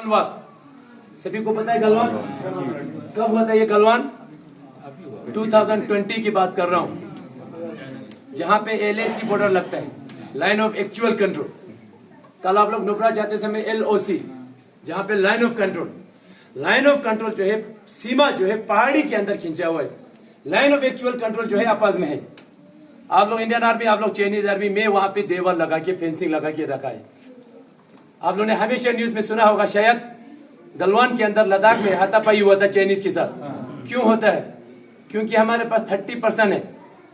गलवान सभी को पता है। गलवान कब हुआ था? ये गलवान 2020 की बात कर रहा हूं, जहां पे LAC बॉर्डर लगता है, लाइन ऑफ एक्चुअल कंट्रोल। कल आप लोग नुब्रा जाते समय LOC, जहां पे line of control, line of control जो है सीमा जो है पहाड़ी के अंदर खींचा हुआ है। लाइन ऑफ एक्चुअल कंट्रोल जो है आपस में है। आप लोग इंडियन आर्मी, आप लोग चाइनीज आर्मी में वहां पे देवल लगा के, फेंसिंग लगा के रखा है। आप लोगों ने हमेशा न्यूज में सुना होगा शायद, गलवान के अंदर लद्दाख में हाथापाई हुआ था चाइनीज के साथ। क्यों होता है? क्योंकि हमारे पास 30% है,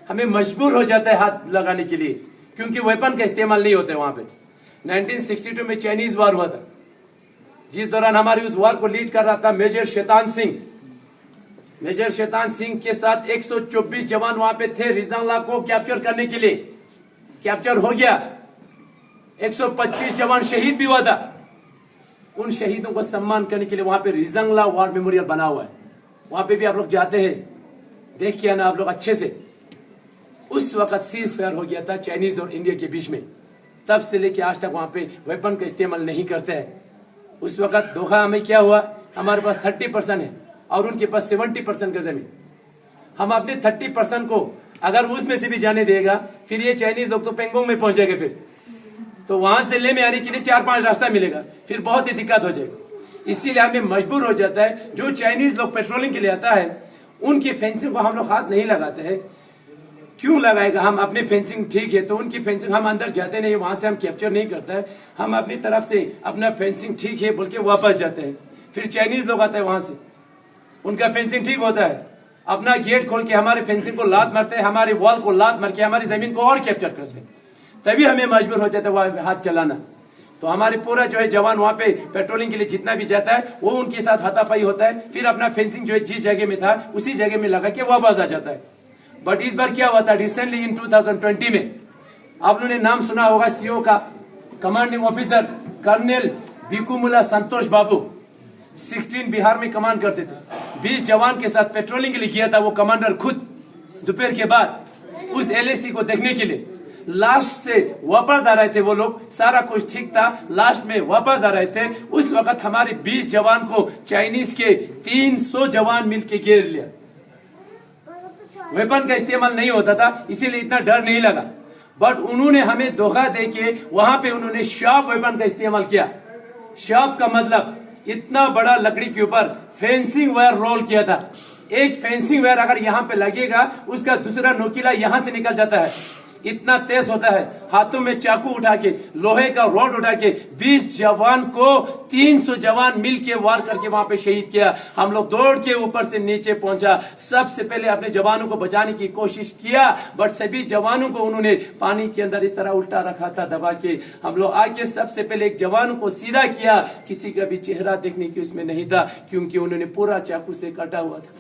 हमें मजबूर हो जाता है हाथ लगाने के लिए, क्योंकि वेपन का इस्तेमाल नहीं होता है वहां पे। 1962 में चाइनीज वार हुआ था, जिस दौरान हमारे उस वार को लीड कर रहा था मेजर शैतान सिंह। मेजर शैतान सिंह के साथ 124 जवान वहां पे थे रिजांगला को कैप्चर करने के लिए। कैप्चर हो गया, 125 जवान शहीद भी हुआ था। उन शहीदों को सम्मान करने के लिए वहां पे रिजांगला वार मेमोरियल बना हुआ है। वहां पे भी आप लोग जाते हैं, देख के आना आप लोग अच्छे से। उस वक्त सीज फायर हो गया था चाइनीज और इंडिया के बीच में। तब से लेके आज तक वहां पे वेपन का इस्तेमाल नहीं करते हैं। उस वक्त धोखा में क्या हुआ, हमारे पास 30% है और उनके पास 70% का जमीन। हम अपने 30% को अगर उसमें से भी जाने देगा, फिर ये चाइनीज लोग तो पेंगोंग में पहुंचेंगे, फिर तो वहां से ले में आने के लिए 4-5 रास्ता मिलेगा, फिर बहुत ही दिक्कत हो जाएगी। इसीलिए हमें मजबूर हो जाता है, जो चाइनीज लोग पेट्रोलिंग के लिए आता है उनकी फेंसिंग को हम लोग हाथ नहीं लगाते हैं। क्यों लगाएगा? हम अपनी फेंसिंग ठीक है तो उनकी फेंसिंग हम अंदर जाते नहीं, वहां से हम कैप्चर नहीं करते हैं। हम अपनी तरफ से अपना फेंसिंग ठीक है बोल के वापस जाते हैं। फिर चाइनीज लोग आते हैं, वहां से उनका फेंसिंग ठीक होता है, अपना गेट खोल के हमारे फेंसिंग को लात मारते हैं, हमारे वॉल को लात मार के हमारी जमीन को और कैप्चर करते हैं। तभी हमें मजबूर हो जाता है वहां हाथ चलाना। तो हमारे पूरा जो है जवान वहां पे पेट्रोलिंग के लिए जितना भी जाता है वो उनके साथ हाथापाई होता है। फिर अपना फेंसिंग जो है जिस जगह में था उसी जगह में लगा के वापस आ जाता है। बट इस बार क्या हुआ था, रिसेंटली इन 2020 में आप लोगों ने नाम सुना होगा CO का, commanding officer colonel Bikkumalla Santosh बाबू। 16 बिहार में कमांड करते थे, 20 जवान के साथ पेट्रोलिंग के लिए किया था वो कमांडर खुद। दोपहर के बाद उस LAC को देखने के लिए लास्ट से वापस आ रहे थे वो लोग, सारा कुछ ठीक था, लास्ट में वापस आ रहे थे। उस वक्त हमारे 20 जवान को चाइनीज के 300 जवान मिलके घेर लिया। वेपन का इस्तेमाल नहीं होता था, इसीलिए इतना डर नहीं लगा। बट उन्होंने हमें धोखा देके वहां पे उन्होंने शार्प वेपन का इस्तेमाल किया। शार्प का मतलब इतना बड़ा लकड़ी के ऊपर फेंसिंग वायर रोल किया था। एक फेंसिंग वायर अगर यहाँ पे लगेगा, उसका दूसरा नोकीला यहां से निकल जाता है, इतना तेज होता है। हाथों में चाकू उठा के, लोहे का रॉड उठा के 20 जवान को 300 जवान मिल के वार करके वहां पे शहीद किया। हम लोग दौड़ के ऊपर से नीचे पहुंचा, सबसे पहले अपने जवानों को बचाने की कोशिश किया, बट सभी जवानों को उन्होंने पानी के अंदर इस तरह उल्टा रखा था दबा के। हम लोग आके सबसे पहले एक जवान को सीधा किया, किसी का भी चेहरा देखने की उसमें नहीं था, क्योंकि उन्होंने पूरा चाकू से काटा हुआ था।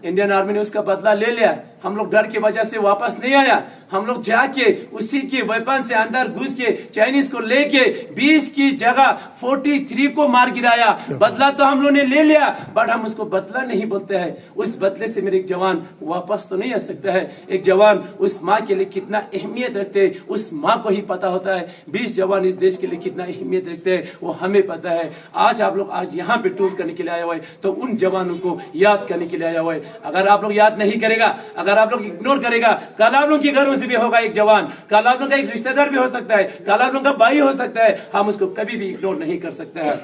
इंडियन आर्मी ने उसका बदला ले लिया। हम लोग डर की वजह से वापस नहीं आया। हम लोग जाके उसी के वेपन से अंदर घुस के चाइनीज को लेके 20 की जगह 43 को मार गिराया। बदला तो हम लोग ने ले लिया, बट हम उसको बदला नहीं बोलते हैं। उस बदले से मेरे एक जवान वापस तो नहीं आ सकता है। एक जवान उस माँ के लिए कितना अहमियत रखते हैं, उस माँ को ही पता होता है। 20 जवान इस देश के लिए कितना अहमियत रखते हैं, वो हमें पता है। आज आप लोग आज यहाँ पे टूर करने के लिए आया हुआ है, तो उन जवानों को याद करने के लिए आया हुआ है। अगर आप लोग याद नहीं करेगा, अगर आप लोग इग्नोर करेगा, कल आप लोग के घरों से भी होगा एक जवान, कल आप लोग का एक रिश्तेदार भी हो सकता है, कल आप लोग का भाई हो सकता है। हम उसको कभी भी इग्नोर नहीं कर सकते हैं।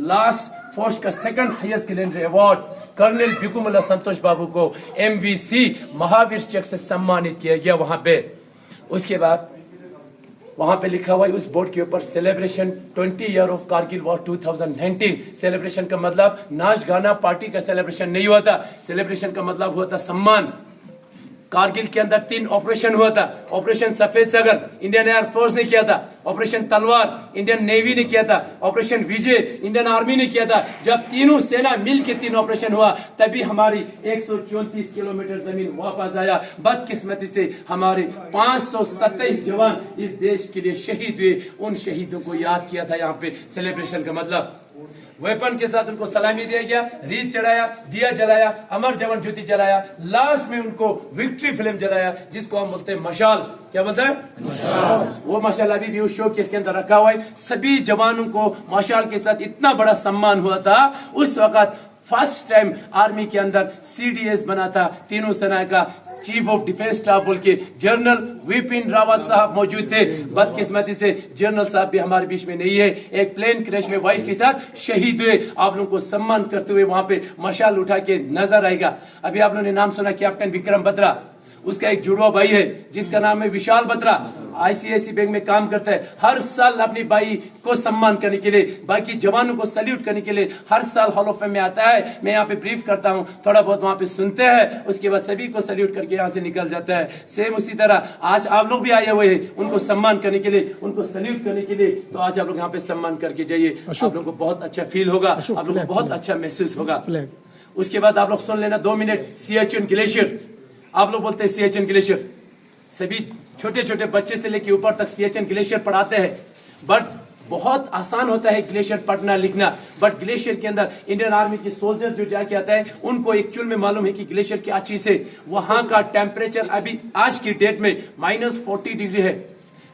लास्ट फोर्स का second highest gallantry award colonel Bikkumalla Santosh Babu को MVC महावीर चक्र से सम्मानित किया गया वहां पे। उसके बाद वहां पे लिखा हुआ है उस बोर्ड के ऊपर, celebration 20 year of Kargil war 2019। Celebration का मतलब नाच गाना पार्टी का सेलिब्रेशन नहीं हुआ था। सेलिब्रेशन का मतलब हुआ था सम्मान। कारगिल के अंदर 3 ऑपरेशन हुआ था। ऑपरेशन सफेद सागर इंडियन एयरफोर्स ने किया था, ऑपरेशन तलवार इंडियन नेवी ने किया था, ऑपरेशन विजय इंडियन आर्मी ने किया था। जब तीनों सेना मिल के 3 ऑपरेशन हुआ, तभी हमारी 134 किलोमीटर जमीन वापस आया। बदकिस्मती से हमारे 527 जवान इस देश के लिए शहीद हुए। उन शहीदों को याद किया था यहाँ पे। सेलिब्रेशन का मतलब वेपन के साथ उनको सलामी दिया गया, रीत चढ़ाया, दिया जलाया, अमर जवान ज्योति जलाया, लास्ट में उनको विक्ट्री फिल्म जलाया, जिसको हम बोलते हैं मशाल। क्या बोलता है? वो माशाल्लाह अभी भी उस शो के इसके अंदर रखा हुआ है। सभी जवानों को माशाल के साथ इतना बड़ा सम्मान हुआ था। उस वक्त फर्स्ट टाइम आर्मी के अंदर CDS बना था, तीनों सेना का चीफ ऑफ डिफेंस स्टाफ बोल के जनरल विपिन रावत साहब मौजूद थे। बदकिस्मती से जनरल साहब भी हमारे बीच में नहीं है। एक प्लेन क्रैश में वाइफ के साथ शहीद हुए। आप लोगों को सम्मान करते हुए वहां पे मशाल उठा के नजर आएगा। अभी आप लोगों ने नाम सुना कैप्टन विक्रम बत्रा, उसका एक जुड़वा भाई है जिसका नाम है विशाल बत्रा, ICICI बैंक में काम करता है। हर साल अपनी भाई को सम्मान करने के लिए, बाकी जवानों को सल्यूट करने के लिए हर साल हॉल ऑफ फेम में आता है। मैं यहाँ पे ब्रीफ करता हूँ, थोड़ा बहुत वहाँ पे सुनते हैं, उसके बाद सभी को सल्यूट करके यहाँ से निकल जाता है। सेम उसी तरह आज आप लोग भी आए हुए हैं उनको सम्मान करने के लिए, उनको सल्यूट करने के लिए। तो आज आप लोग यहाँ पे सम्मान करके जाइए, आप लोग को बहुत अच्छा फील होगा, आप लोग को बहुत अच्छा महसूस होगा। उसके बाद आप लोग सुन लेना 2 मिनट सियाचिन ग्लेशियर। आप लोग बोलते हैं सियाचिन ग्लेशियर, सभी छोटे छोटे बच्चे से लेके ऊपर तक सियाचिन ग्लेशियर पढ़ाते हैं। बट बहुत आसान होता है ग्लेशियर पढ़ना लिखना, बट ग्लेशियर के अंदर इंडियन आर्मी के सोल्जर जो जाके आता है उनको एक्चुअल में मालूम है कि ग्लेशियर क्या चीज है। वहां का टेम्परेचर अभी आज की डेट में -40 डिग्री है।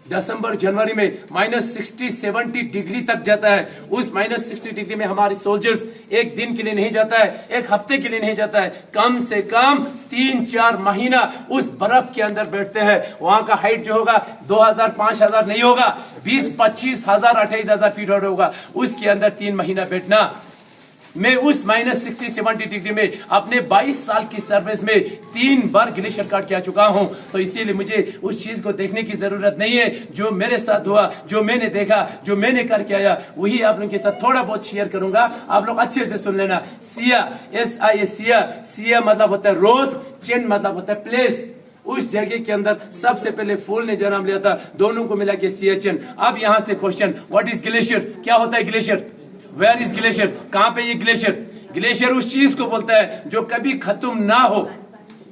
दिसंबर जनवरी में -60-70 डिग्री तक जाता है। उस -60 डिग्री में हमारे सोल्जर्स एक दिन के लिए नहीं जाता है, एक हफ्ते के लिए नहीं जाता है, कम से कम 3-4 महीना उस बर्फ के अंदर बैठते हैं। वहां का हाइट जो होगा 2000-5000 नहीं होगा, 20-25,000 28,000 फीट होगा। उसके अंदर 3 महीना बैठना। मैं उस -60-70 डिग्री में अपने 22 साल की सर्विस में 3 बार ग्लेशियर काट के आ चुका हूं। तो इसीलिए मुझे उस चीज को देखने की जरूरत नहीं है। जो मेरे साथ हुआ, जो मैंने देखा, जो मैंने करके आया, वही आप लोगों के साथ थोड़ा बहुत शेयर करूंगा। आप लोग अच्छे से सुन लेना। सिया, SIA, सिया मतलब होता है रोज, चिन मतलब होता है प्लेस। उस जगह के अंदर सबसे पहले फूल ने जन्म लिया था, दोनों को मिला के सियाचिन। अब यहां से क्वेश्चन, व्हाट इज ग्लेशियर? क्या होता है ग्लेशियर? Where is glacier? कहां पे ये ग्लेशियर? ग्लेशियर उस चीज को बोलता है जो कभी खत्म ना हो।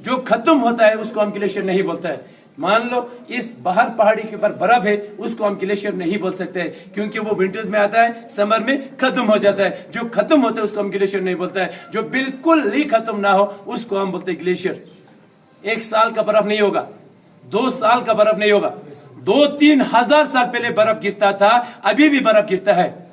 जो खत्म होता है उसको हम ग्लेशियर नहीं बोलता है। मान लो इस बाहर पहाड़ी के ऊपर बर्फ है, उसको हम ग्लेशियर नहीं बोल सकते हैं, क्योंकि वो विंटर्स में आता है, समर में खत्म हो जाता है। जो खत्म होता है उसको हम ग्लेशियर नहीं बोलता है। जो बिल्कुल ही खत्म ना हो उसको हम बोलते हैं ग्लेशियर। 1 साल का बर्फ नहीं होगा, 2 साल का बर्फ नहीं होगा, 2-3 हजार साल पहले बर्फ गिरता था, अभी भी बर्फ गिरता है।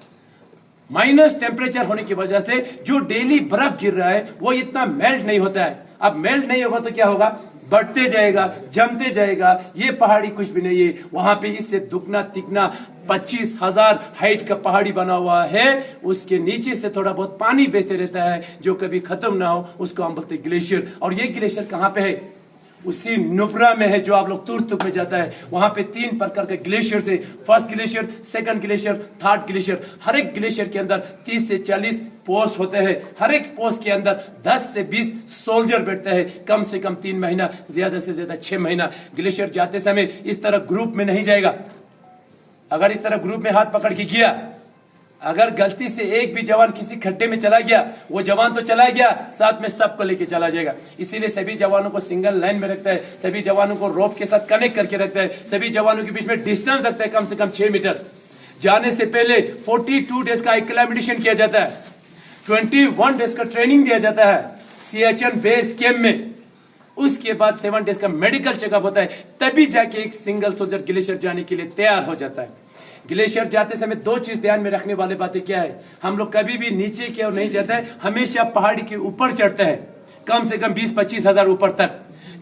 माइनस टेम्परेचर होने की वजह से जो डेली बर्फ गिर रहा है वो इतना मेल्ट नहीं होता है। अब मेल्ट नहीं होगा तो क्या होगा? बढ़ते जाएगा, जमते जाएगा। ये पहाड़ी कुछ भी नहीं है, वहां पे इससे दुगना तिगना 25,000 हाइट का पहाड़ी बना हुआ है। उसके नीचे से थोड़ा बहुत पानी बहते रहता है, जो कभी खत्म ना हो उसको हम बोलते हैं ग्लेशियर। और ये ग्लेशियर कहां पे है? उसी नुब्रा में है जो आप लोग तुर्तुक में जाता है। वहां पे 3 प्रकार के ग्लेशियर है, first glacier, second glacier, third glacier. हर एक ग्लेशियर के अंदर 30 से 40 पोस्ट होते हैं। हर एक पोस्ट के अंदर 10 से 20 सोल्जर बैठते हैं। कम से कम 3 महीना, ज्यादा से ज्यादा 6 महीना। ग्लेशियर जाते समय इस तरह ग्रुप में नहीं जाएगा। अगर इस तरह ग्रुप में हाथ पकड़ के किया, अगर गलती से एक भी जवान किसी खड्डे में चला गया, वो जवान तो चला गया, साथ में सबको लेके चला जाएगा। इसीलिए सभी जवानों को सिंगल लाइन में रखता है, सभी जवानों को रोप के साथ कनेक्ट करके रखता है, सभी जवानों के बीच में डिस्टेंस रखता है कम से कम 6 मीटर। जाने से पहले 42 डेज का एक्लेमेटेशन किया जाता है, 21 डेज का ट्रेनिंग दिया जाता है सियाचिन बेस कैंप में। उसके बाद 7 डेज का मेडिकल चेकअप होता है, तभी जाके एक सिंगल सोल्जर ग्लेशियर जाने के लिए तैयार हो जाता है। ग्लेशियर जाते समय 2 चीज ध्यान में रखने वाली बातें क्या है? हम लोग कभी भी नीचे की ओर नहीं जाता है, हमेशा पहाड़ी के ऊपर चढ़ता है, कम से कम 20-25 हजार ऊपर तक।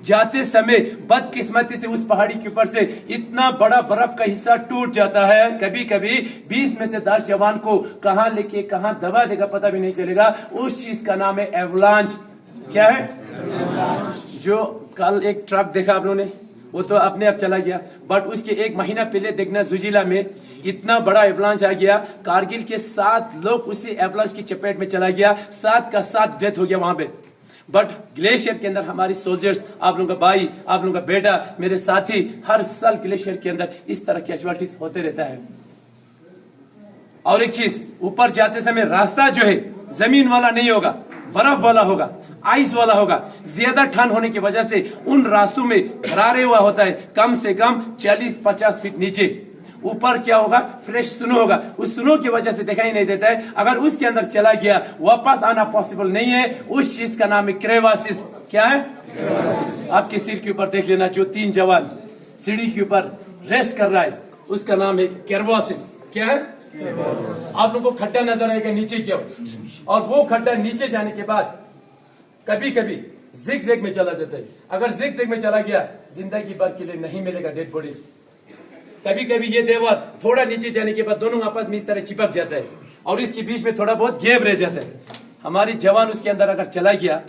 जाते समय बदकिस्मती से उस पहाड़ी के ऊपर से इतना बड़ा बर्फ का हिस्सा टूट जाता है, कभी कभी 20 में से 10 जवान को कहां लेके कहां दबा देगा पता भी नहीं चलेगा। उस चीज का नाम है एवलांच। क्या है? जो कल एक ट्रक देखा आप लोगों ने, वो तो अपने आप चला गया, बट उसके 1 महीना पहले देखना जुजिला में इतना बड़ा एवलांच आ गया, कारगिल के 7 लोग उसी एवलांच की चपेट में चला गया, 7 का 7 डेथ हो गया वहां पे। बट ग्लेशियर के अंदर हमारी सोल्जर्स, आप लोगों का भाई, आप लोगों का बेटा, मेरे साथी, हर साल ग्लेशियर के अंदर इस तरह कैजुअलिटीज होते रहता है। और एक चीज, ऊपर जाते समय रास्ता जो है जमीन वाला नहीं होगा, बर्फ वाला होगा, आइस वाला होगा। ज्यादा ठंड होने की वजह से उन रास्तों में खरारे हुआ होता है, कम से कम 40-50 फीट नीचे। ऊपर क्या होगा? फ्रेश स्नो होगा, उस स्नो की वजह से दिखाई नहीं देता है। अगर उसके अंदर चला गया, वापस आना पॉसिबल नहीं है। उस चीज का नाम है क्रेवासिस। क्या है? आपके सिर के ऊपर देख लेना, जो 3 जवान सीढ़ी के ऊपर रेस्ट कर रहा है, उसका नाम है केर्वोसिस। क्या है? आप लोगों को खड्डा नजर आएगा नीचे की ओर, और वो खड्डा नीचे जाने के बाद कभी कभी जिग जैग में चला जाता है। अगर जिग जैग में चला गया, जिंदगी भर के लिए नहीं मिलेगा डेड बॉडीज। कभी कभी ये दीवार थोड़ा नीचे जाने के बाद दोनों आपस में इस तरह चिपक जाता है और इसके बीच में थोड़ा बहुत गैप रह जाता है। हमारी जवान उसके अंदर अगर चला गया,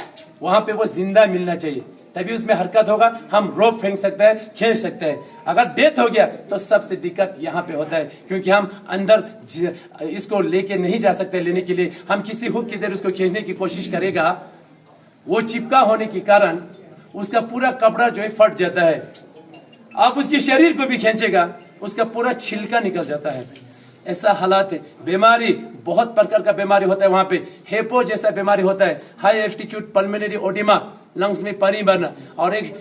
वहां पे वो जिंदा मिलना चाहिए, तभी उसमें हरकत होगा, हम रोप फेंक सकते हैं, खींच सकते हैं। अगर डेथ हो गया तो सबसे दिक्कत यहाँ पे होता है, क्योंकि हम अंदर इसको लेके नहीं जा सकते। लेने के लिए हम किसी हुक के जरिए उसको खींचने की कोशिश करेगा, वो चिपका होने के कारण उसका पूरा कपड़ा जो है फट जाता है। आप उसके शरीर को भी खींचेगा, उसका पूरा छिलका निकल जाता है। ऐसा हालात है। बीमारी बहुत प्रकार का बीमारी होता है वहां पे। हेपो जैसा बीमारी होता है, high altitude pulmonary oedema, lungs में पानी भरना, और एक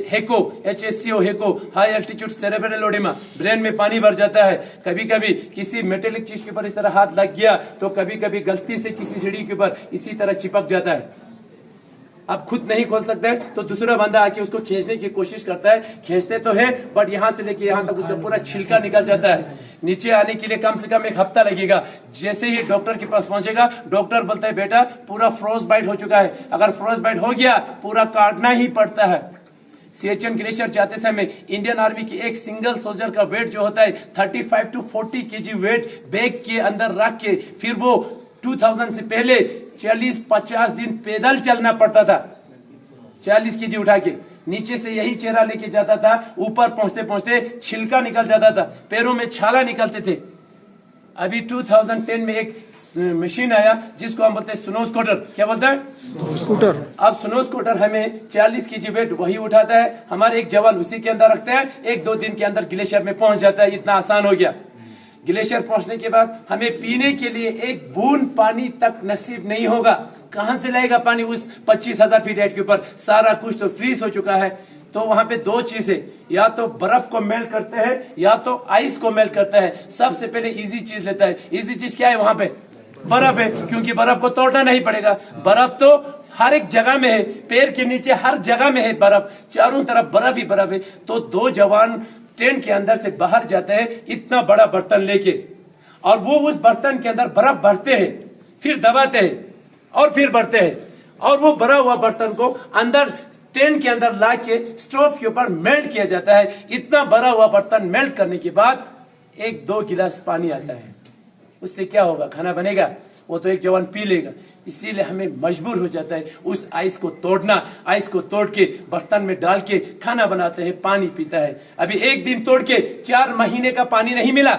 हेको, HSCO हेको, high altitude cerebral oedema, brain में पानी भर जाता है। कभी कभी किसी मेटेलिक चीज के ऊपर इस तरह हाथ लग गया तो कभी कभी गलती से किसी सीढ़ी के ऊपर इसी तरह चिपक जाता है। आप खुद नहीं खोल सकते तो दूसरा बंदा आके उसको खींचने की कोशिश करता है, खींचते तो है बट यहाँ से लेके यहाँ तक उसका पूरा छिलका निकल जाता है। नीचे आने के लिए कम से कम 1 हफ्ता लगेगा। जैसे ही डॉक्टर के पास पहुंचेगा, डॉक्टर बोलता है बेटा पूरा फ्रोज बाइट हो चुका है। अगर फ्रोज बाइट हो गया, पूरा काटना ही पड़ता है। सिएचिन ग्लेशियर जाते समय इंडियन आर्मी की एक सिंगल सोल्जर का वेट जो होता है 35 to 40 kg वेट बैग के अंदर रख के, फिर वो 2000 से पहले 40-50 दिन पैदल चलना पड़ता था। 40 kg उठा के नीचे से यही चेहरा लेके जाता था, ऊपर पहुंचते पहुंचते छिलका निकल जाता था, पैरों में छाला निकलते थे। अभी 2010 में एक मशीन आया जिसको हम बोलते हैं स्नो स्कूटर। क्या बोलते हैं? स्कूटर। अब स्नो स्कूटर हमें 40 kg वेट वही उठाता है, हमारे एक जवान उसी के अंदर रखते हैं, 1-2 दिन के अंदर ग्लेशियर में पहुंच जाता है। इतना आसान हो गया। ग्लेशियर पहुंचने के बाद हमें पीने के लिए एक बूंद पानी तक नसीब नहीं होगा। कहां से लाएगा पानी? उस 25,000 फीट हाइट के ऊपर सारा कुछ तो फ्रीज हो चुका है। तो वहां पे 2 चीजें, या तो बर्फ को मेल्ट करते हैं या तो आइस को मेल्ट करता है। सबसे पहले इजी चीज लेता है। इजी चीज क्या है? वहां पे बर्फ है, क्योंकि बर्फ को तोड़ना नहीं पड़ेगा। बर्फ तो हर एक जगह में है, पैर के नीचे हर जगह में है बर्फ, चारों तरफ बर्फ ही बर्फ है। तो 2 जवान टेंट के अंदर से बाहर जाते हैं इतना बड़ा बर्तन लेके, और वो उस बर्तन के अंदर बर्फ भरते हैं, फिर दबाते हैं और फिर भरते हैं, और वो भरा हुआ बर्तन को अंदर टेंट के अंदर ला के स्टोव के ऊपर मेल्ट किया जाता है। इतना भरा हुआ बर्तन मेल्ट करने के बाद 1-2 गिलास पानी आता है। उससे क्या होगा? खाना बनेगा? वो तो एक जवान पी लेगा। इसीलिए हमें मजबूर हो जाता है उस आइस को तोड़ना। आइस को तोड़ के बर्तन में डाल के खाना बनाते हैं, पानी पीता है। अभी एक दिन तोड़ के 4 महीने का पानी नहीं मिला,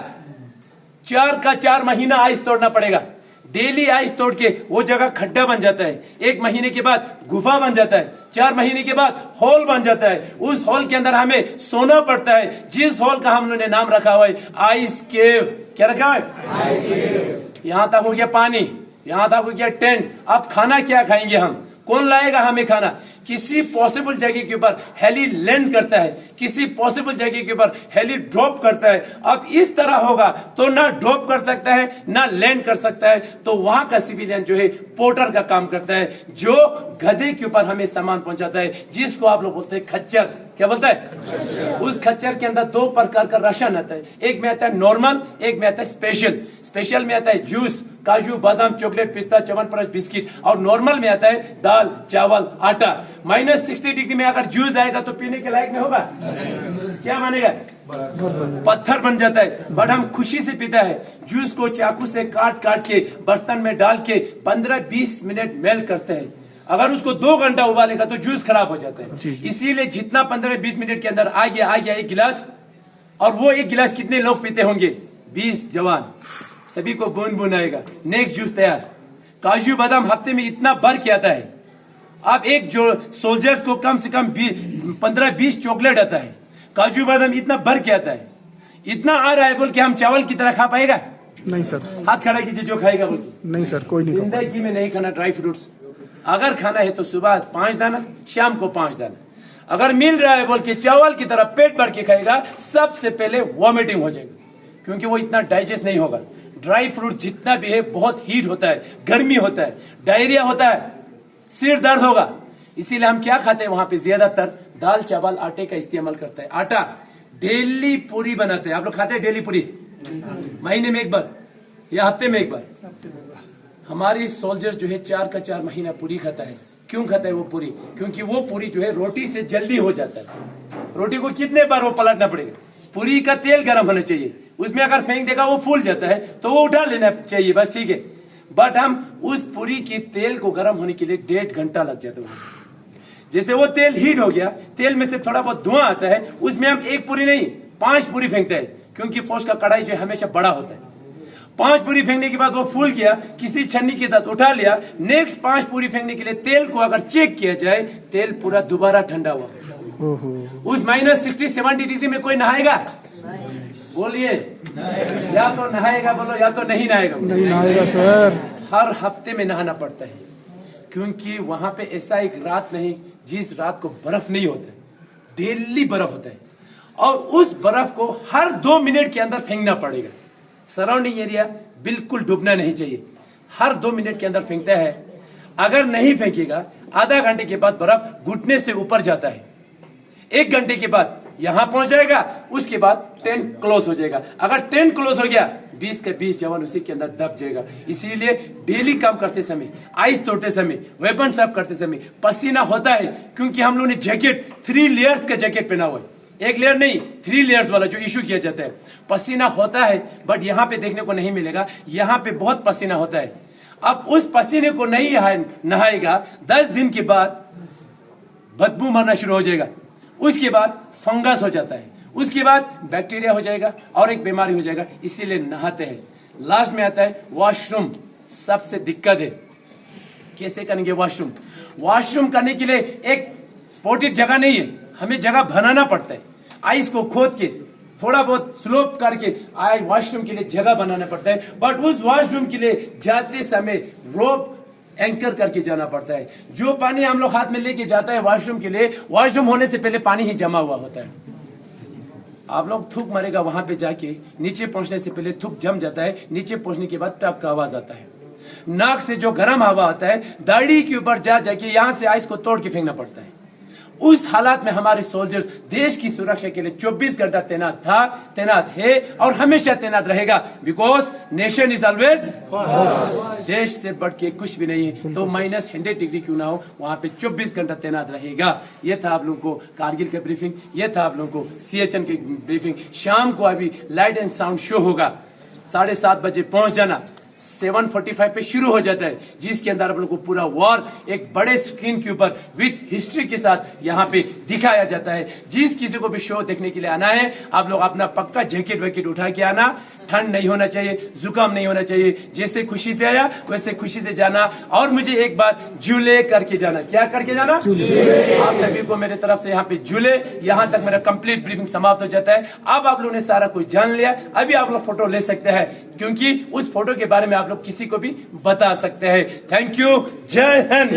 4 महीना आइस तोड़ना पड़ेगा। डेली आइस तोड़ के वो जगह खड्डा बन जाता है, 1 महीने के बाद गुफा बन जाता है, 4 महीने के बाद हॉल बन जाता है। उस हॉल के अंदर हमें सोना पड़ता है, जिस हॉल का हम लोगों ने नाम रखा हुआ है आइस केव। क्या रखा है? आइस केव। यहां तक हो गया पानी, यहां तक हो गया टेंट। अब खाना क्या खाएंगे हम? कौन लाएगा हमें खाना? किसी पॉसिबल जगह के ऊपर हेली लैंड करता है, किसी पॉसिबल जगह के ऊपर हेली ड्रॉप करता है। अब इस तरह होगा तो ना ड्रॉप कर सकता है ना लैंड कर सकता है। तो वहां का सिविलियन जो है पोर्टर का काम करता है, जो गधे के ऊपर हमें सामान पहुंचाता है, जिसको आप लोग बोलते हैं खच्चर। क्या बोलता है? उस खच्चर के अंदर 2 प्रकार का राशन आता है। एक में आता है नॉर्मल, एक में आता है स्पेशल। स्पेशल में आता है जूस, काजू, बादाम, चॉकलेट, पिस्ता, च्यवनप्राश, बिस्किट, और नॉर्मल में आता है दाल, चावल, आटा। -60 डिग्री में अगर जूस आएगा तो पीने के लायक में होगा? क्या बनेगा? पत्थर बन जाता है। बट हम खुशी से पीता है। जूस को चाकू से काट काट के बर्तन में डाल के 15-20 मिनट मेल्ट करते हैं। अगर उसको 2 घंटा उबालेगा तो जूस खराब हो जाता है। इसीलिए जितना 15-20 मिनट के अंदर आ गया 1 गिलास, और वो 1 गिलास कितने लोग पीते होंगे? 20 जवान, सभी को बूंद बूंद आएगा। नेक्स्ट जूस तैयार। काजू बादाम हफ्ते में इतना भर के आता है। अब एक जो सोल्जर्स को कम से कम 15-20 चॉकलेट आता है। काजू बादाम इतना भर के आता है। इतना आ रहा है बोल के हम चावल की तरह खा पाएगा? नहीं सर। हाथ खड़ा कीजिए जो खाएगा बोल के। नहीं सर, कोई नहीं। जिंदगी में नहीं खाना ड्राई फ्रूट्स। अगर खाना है तो सुबह 5 दाना, शाम को 5 दाना। अगर मिल रहा है बोल के चावल की तरह पेट भर के खाएगा, सबसे पहले वॉमिटिंग हो जाएगी, क्योंकि वो इतना डाइजेस्ट नहीं होगा। ड्राई फ्रूट जितना भी है बहुत हीट होता है, गर्मी होता है, डायरिया होता है, सिर दर्द होगा। इसीलिए हम क्या खाते हैं वहां पे, ज्यादातर दाल चावल आटे का इस्तेमाल करता है। आटा डेली पूरी बनाते हैं। आप लोग खाते हैं डेली पूरी? महीने में एक बार या हफ्ते में एक बार? हमारी सोल्जर जो है 4 का 4 महीना पूरी खाता है। क्यों खाता है वो पूरी? क्योंकि वो पूरी जो है रोटी से जल्दी हो जाता है। रोटी को कितने बार वो पलटना पड़ेगा? पूरी का तेल गर्म होना चाहिए, उसमें अगर फेंक देगा वो फूल जाता है तो वो उठा लेना चाहिए बस, ठीक है। बट हम उस पूरी की तेल को गर्म होने के लिए 1.5 घंटा लग जाता है। जैसे वो तेल हीट हो गया, तेल में से थोड़ा बहुत धुआं आता है, उसमें हम 1 पूरी नहीं 5 पूरी फेंकते हैं, क्योंकि फौज का कढ़ाई जो है हमेशा बड़ा होता है। 5 पूरी फेंकने के बाद वो फूल गया, किसी छन्नी के साथ उठा लिया। नेक्स्ट 5 पूरी फेंकने के लिए तेल को अगर चेक किया जाए, तेल पूरा दोबारा ठंडा हुआ। उस -60-70 डिग्री में कोई नहाएगा? बोलिए, या तो नहाएगा बोलो, या तो नहीं नहाएगा। नहीं नहाएगा सर। हर हफ्ते में नहाना पड़ता है, क्योंकि वहां पे ऐसा एक रात नहीं जिस रात को बर्फ नहीं होता है, डेली बर्फ होता है। और उस बर्फ को हर 2 मिनट के अंदर फेंकना पड़ेगा। सराउंडिंग एरिया बिल्कुल डूबना नहीं चाहिए, हर 2 मिनट के अंदर फेंकता है। अगर नहीं फेंकेगा, आधा घंटे के बाद बर्फ घुटने से ऊपर जाता है, 1 घंटे के बाद यहां पहुंच जाएगा, उसके बाद टेंट क्लोज हो जाएगा। अगर टेंट क्लोज हो गया, 20 के 20 जवान उसी के अंदर दब जाएगा। इसीलिए डेली काम करते समय, आइस तोड़ते समय, वेपन साफ करते समय पसीना होता है, क्योंकि हम लोगों ने जैकेट 3 लेयर्स का जैकेट पहना हुआ है। 1 लेयर नहीं, 3 लेयर्स वाला जो इशू किया जाता है। पसीना होता है, बट यहाँ पे देखने को नहीं मिलेगा, यहाँ पे बहुत पसीना होता है। अब उस पसीने को नहीं नहाएगा, 10 दिन के बाद बदबू मारना शुरू हो जाएगा, उसके बाद फंगस हो जाता है, उसके बाद बैक्टीरिया हो जाएगा और एक बीमारी हो जाएगा। इसीलिए नहाते हैं। लास्ट में आता है वॉशरूम, सबसे दिक्कत है। कैसे करेंगे वॉशरूम? वॉशरूम करने के लिए एक स्पॉटेड जगह नहीं है, हमें जगह बनाना पड़ता है। आइस को खोद के थोड़ा बहुत स्लोप करके वॉशरूम के लिए जगह बनाना पड़ता है। बट उस वॉशरूम के लिए जाते समय रोप एंकर करके जाना पड़ता है। जो पानी हम लोग हाथ में लेके जाता है वॉशरूम के लिए, वॉशरूम होने से पहले पानी ही जमा हुआ होता है। आप लोग थूक मारेगा वहां पे जाके, नीचे पहुंचने से पहले थूक जम जाता है, नीचे पहुंचने के बाद टप का आवाज आता है। नाक से जो गर्म हवा आता है, दाढ़ी के ऊपर जा जाके यहां से आइस को तोड़ के फेंकना पड़ता है। उस हालात में हमारे सोल्जर्स देश की सुरक्षा के लिए 24 घंटा तैनात है और हमेशा तैनात रहेगा। बिकॉज नेशन इज ऑलवेज, देश से बढ़ के कुछ भी नहीं है। तो -100 डिग्री क्यों ना हो, वहां पे 24 घंटा तैनात रहेगा। ये था आप लोगों को कारगिल का ब्रीफिंग, ये था आप लोगों को CHN की ब्रीफिंग। शाम को अभी लाइट एंड साउंड शो होगा, 7:30 बजे पहुंच जाना। 7:45 पे शुरू हो जाता है, जिसके अंदर आप लोगों को पूरा वॉर एक बड़े स्क्रीन के ऊपर विद हिस्ट्री के साथ यहाँ पे दिखाया जाता है। जिस किसी को भी शो देखने के लिए आना है, आप लोग अपना पक्का जैकेट वैकेट उठा के आना। ठंड नहीं होना चाहिए, जुकाम नहीं होना चाहिए। जैसे खुशी से आया वैसे खुशी से जाना। और मुझे एक बात, झूले करके जाना। क्या करके जाना? आप सभी को मेरे तरफ से यहाँ पे झूले। यहाँ तक मेरा कंप्लीट ब्रीफिंग समाप्त हो जाता है। अब आप लोगों ने सारा कुछ जान लिया। अभी आप लोग फोटो ले सकते हैं, क्योंकि उस फोटो के बारे में आप लोग किसी को भी बता सकते हैं। Thank you. जय हिंद।